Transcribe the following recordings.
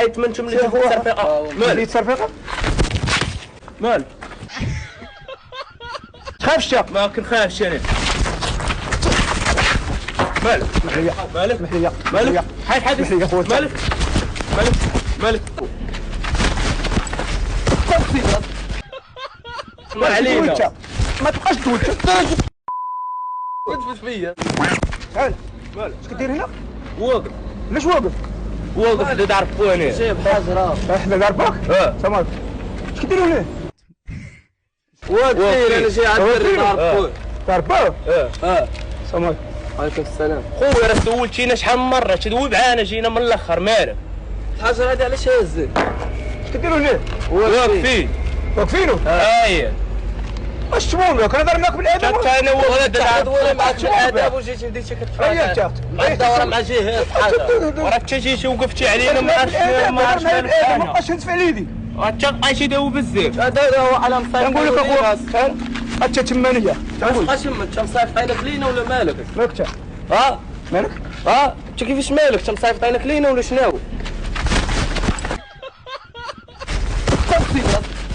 حيت ما انتم اللي تبغوا الترفيقه. مالك الترفيقه؟ مالك تخافش ما كنخافش انا. مالك مالك محليه مالك حيد حادث مالك مالك مالك ما علينا ما تبقاش توجه تثبت فيا. تعال مالك اش كدير هنا؟ واقف علاش واقف؟ واقف حدا ضربوني. جايب حاجه حنا ضربك؟ تمام اش كديروا ليه؟ واقفين انا جاي على الدري ضربوه. ضربوه؟ سلام عليكم السلام. خويا راه سولتينا شحال من مره تدوي معانا جينا من الاخر مالك. الحجر هذا علاش هازك؟ اش كديروا ليه؟ واقفين واقفينو؟ اييه واش تشمون كنا ضربناك بالادب؟ حتى انا واقف تدور معك بالادب وجيتي بديتي كتفرج. مع الدوره مع جهات حاجه. وراك جيتي وقفتي علينا ما عرفتش ما بقاش هز في عليدي. تبقى يداوي بزاف. هذا هو على مصايف. نقول لك اخويا انت تمانيه واش انت مصايفط عينك لينا ولا مالك؟ مالك مالك؟ انت كيفاش مالك؟ انت مصايفط عينك لينا ولا شنو؟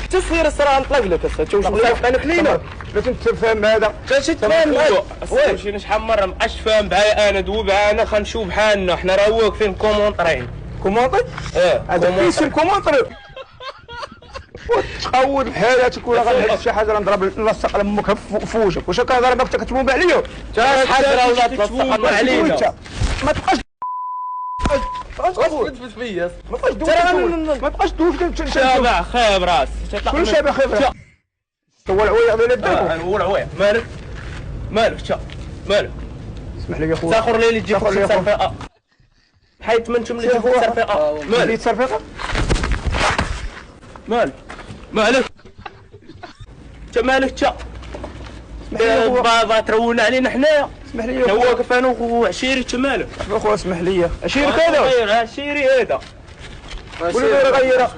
حتى السير راه نطلق لك انت واش مصايفط عينك لينا؟ لازم تفهم هذا. اش تفهم هذا؟ واش شحال من مره مابقاش فاهم بها انا دوي معانا خنشوف بحالنا حنا راه واقفين كومونطرين. كومونطي؟ هذا كيسم كومونطري. وتقود بحالاتك ولا غنهز شي حاجه نضرب نلصق لامك في وجهك. واش كنضربك انت كتبوب عليا؟ شحال حاجه ولا تلصق علينا. ما تبقاش تثبت فيا. ما تبقاش دوز شابع خايب راس. كل شابع خايب راس. هو العويع ديال يدك. هو العويع مالك مالك مالك. اسمح لي يا خويا. تاخر لي اللي تجيب الترفيقه. حيت ما انتم اللي تبغوا الترفيقه. مالك الترفيقه؟ مالك مالك انت مالك بابا ترونا علينا حنايا. اسمح لي يا خويا. واقف انا وعشيري انت مالك؟ اخويا اسمح لي. عشيرك هذا؟ غير عشيري هذا. ولا غير غيره.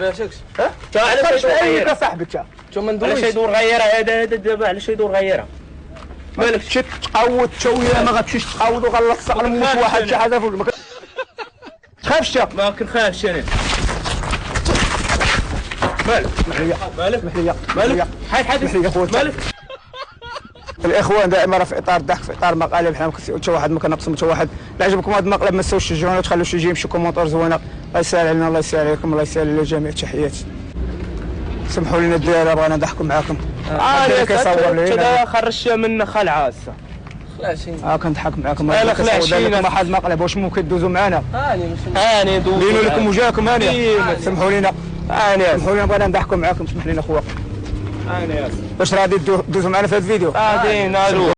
تا علاش غيره صاحبي تا. علاش يدور غيره هذا دابا علاش يدور غيره؟ مالك تمشي تقود شويه ما غتمشيش تقود وغنلصق لموت واحد شي حاجه فوق. تخافش ما كنخافش انا. مالك مالك حيد حادث مالك. الاخوان دائما راه في اطار الضحك في اطار مقالب. حنا حتى واحد ما كنقسم حتى واحد. لا عجبكم هذا المقلب ما تساوش تشجعونا وتخلوا شي يجي يمشي كومونتور زوينه. الله يسهل علينا الله يسهل عليكم الله يسهل على الجميع. تحياتي. سمحوا لنا الديره بغينا نضحكوا معاكم. كيصور لينا خرج منا خلعه هسه. خلاشين. كنضحك معاكم. انا خلاشين واحد المقلب واش ممكن دوزوا معنا؟ هاني دوزوا لينو لكم وجاكم هاني. سمحوا لنا سمحوا لنا بغينا نضحكوا معاكم. سمح لنا خويا. باش راضي دوزوا معنا في هذا الفيديو؟ غادي نادو